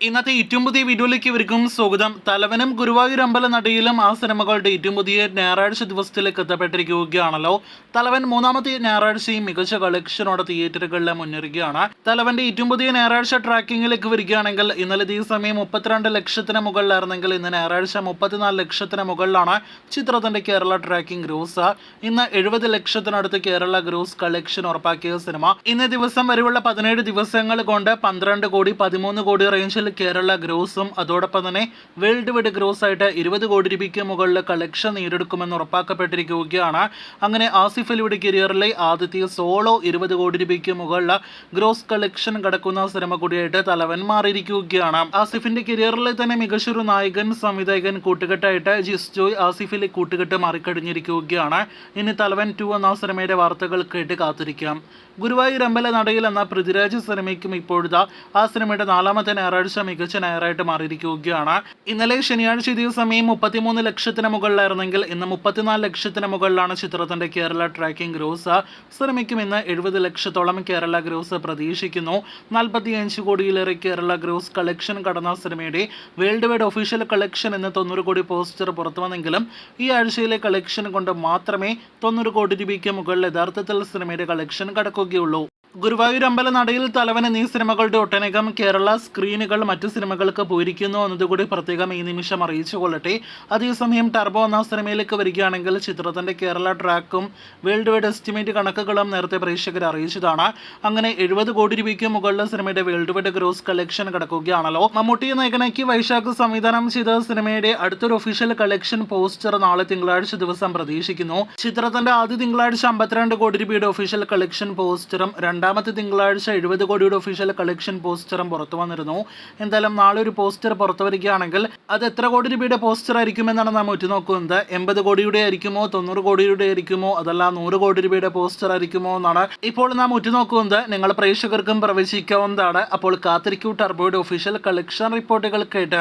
ഇന്നത്തെ ഏറ്റവും പുതിയ വീഡിയോയിലേക്ക് ഇവർക്കും സ്വാഗതം. തലവനും ഗുരുവായൂർ അമ്പല നടയിലും ആ സിനിമകളുടെ ഏറ്റവും പുതിയ ഞായറാഴ്ച ദിവസത്തിലേക്ക് എത്തപ്പെട്ടിരിക്കുകയാണല്ലോ. തലവൻ മൂന്നാമത്തെ ഞായറാഴ്ചയും മികച്ച കളക്ഷനോടെ തിയേറ്ററുകളിൽ മുന്നേറുകയാണ്. തലവന്റെ ഏറ്റവും പുതിയ ഞായറാഴ്ച ട്രാക്കിങ്ങിലേക്ക് വരികയാണെങ്കിൽ ഇന്നലെ ഈ സമയം 32 ലക്ഷത്തിന് മുകളിലായിരുന്നെങ്കിൽ ഇന്ന് ഞായറാഴ്ച 34 ലക്ഷത്തിന് മുകളിലാണ് ചിത്രത്തിന്റെ കേരള ട്രാക്കിംഗ് ഗ്രോസ്. ഇന്ന് 70 ലക്ഷത്തിനടുത്ത് കേരള ഗ്രോസ് കളക്ഷൻ ഉറപ്പാക്കിയ സിനിമ ഇന്ന് ദിവസം വരെയുള്ള 17 ദിവസങ്ങൾ കൊണ്ട് 12 കോടി 13 കോടി റേഞ്ചിൽ കേരള ഗ്രോസും അതോടൊപ്പം തന്നെ വേൾഡ് വൈഡ് ഗ്രോസ് ആയിട്ട് 20 കോടി രൂപയ്ക്ക് മുകളിൽ കളക്ഷൻ നേടിയെടുക്കുമെന്ന് ഉറപ്പാക്കപ്പെട്ടിരിക്കുകയാണ്. അങ്ങനെ ആസിഫ് അലിയുടെ കരിയറിലെ ആദ്യത്തെ സോളോ 20 കോടി രൂപയ്ക്ക് മുകളിൽ ഗ്രോസ് കളക്ഷൻ കടക്കുന്ന സിനിമ കൂടിയായിട്ട് തലവൻ മാറിയിരിക്കുകയാണ്. ആസിഫിന്റെ കരിയറിലെ തന്നെ മികച്ചൊരു നായകൻ സംവിധായകൻ കൂട്ടുകെട്ടായിട്ട് ജിസ് ജോയ് ആസിഫ് അലി കൂട്ടുകെട്ട് മാറിക്കഴിഞ്ഞിരിക്കുകയാണ്. ഇനി തലവൻ 2 എന്ന സിനിമയുടെ വാർത്തകൾ കേട്ട് കാത്തിരിക്കാം. ഗുരുവായൂർ അമ്പല നടയിൽ എന്ന പൃഥ്വിരാജ് സിനിമയ്ക്കും ഇപ്പോഴത്തെ ആ സിനിമയുടെ 4ാമത്തെ ഞായറാഴ്ച മികച്ച ഞായറായിട്ട് മാറിയിരിക്കുകയാണ്. ഇന്നലെ ശനിയാഴ്ച ഇതേ സമയം 33 ലക്ഷത്തിന് മുകളിലായിരുന്നെങ്കിൽ ഇന്ന് 34 ലക്ഷത്തിന് മുകളിലാണ് ചിത്രത്തിന്റെ കേരള ട്രാക്കിംഗ് ഗ്രോസ്. സിനിമയ്ക്കും ഇന്ന് 70 ലക്ഷത്തോളം കേരള ഗ്രോസ് പ്രതീക്ഷിക്കുന്നു. 45 കോടിയിലേറെ കേരള ഗ്രോസ് കളക്ഷൻ കടന്ന സിനിമയുടെ വേൾഡ് വൈഡ് ഒഫീഷ്യൽ കളക്ഷൻ ഇന്ന് 90 കോടി പോസ്റ്റർ പുറത്തു വന്നെങ്കിലും ഈ ആഴ്ചയിലെ കളക്ഷൻ കൊണ്ട് മാത്രമേ 90 കോടി രൂപയ്ക്ക് മുകളിൽ യഥാർത്ഥത്തിൽ സിനിമയുടെ കളക്ഷൻ കടക്കുകയുള്ളൂ. ഗുരുവായൂർ അമ്പല നടയിൽ തലവൻ എന്നീ സിനിമകളുടെ ഒട്ടനേകം കേരള സ്ക്രീനുകൾ മറ്റു സിനിമകൾക്ക് പോയിരിക്കുന്നു എന്നതുകൂടി പ്രത്യേകം ഈ നിമിഷം അറിയിച്ചു കൊള്ളട്ടെ. അതേസമയം ടർബോ എന്ന സിനിമയിലേക്ക് വരികയാണെങ്കിൽ ചിത്രത്തിന്റെ കേരള ട്രാക്കും വേൾഡ് വൈഡ് എസ്റ്റിമേറ്റ് കണക്കുകളും നേരത്തെ പ്രേക്ഷകർ അറിയിച്ചതാണ്. അങ്ങനെ 70 കോടി രൂപയ്ക്ക് മുകളിൽ സിനിമയുടെ വേൾഡ് വൈഡ് ഗ്രോസ് കളക്ഷൻ കടക്കുകയാണല്ലോ. മമ്മൂട്ടിയെ നായകനാക്കി വൈശാഖ് സംവിധാനം ചെയ്ത സിനിമയുടെ അടുത്തൊരു ഒഫീഷ്യൽ കളക്ഷൻ പോസ്റ്റർ നാളെ തിങ്കളാഴ്ച ദിവസം പ്രതീക്ഷിക്കുന്നു. ചിത്രത്തിന്റെ ആദ്യ തിങ്കളാഴ്ച 52 കോടി രൂപയുടെ ഒഫീഷ്യൽ കളക്ഷൻ പോസ്റ്ററും രണ്ടാമത്തെ തിങ്കളാഴ്ച 70 കോടിയുടെ ഒഫീഷ്യൽ കളക്ഷൻ പോസ്റ്ററും പുറത്തു വന്നിരുന്നു. എന്തായാലും നാളെ ഒരു പോസ്റ്റർ പുറത്തു വരികയാണെങ്കിൽ അത് എത്ര കോടി രൂപയുടെ പോസ്റ്റർ ആയിരിക്കുമെന്നാണ് നാം ഉറ്റുനോക്കുന്നത്. 80 കോടിയുടെ ആയിരിക്കുമോ, 90 കോടിയുടെ ആയിരിക്കുമോ, അതല്ല 100 കോടി രൂപയുടെ പോസ്റ്റർ ആയിരിക്കുമോ എന്നാണ് ഇപ്പോൾ നാം ഉറ്റുനോക്കുന്നത്. നിങ്ങൾ പ്രേക്ഷകർക്കും പ്രവചിക്കാവുന്നതാണ്. അപ്പോൾ കാത്തിരിക്കൂ ടർബോയുടെ ഒഫീഷ്യൽ കളക്ഷൻ റിപ്പോർട്ടുകൾ കേട്ട്.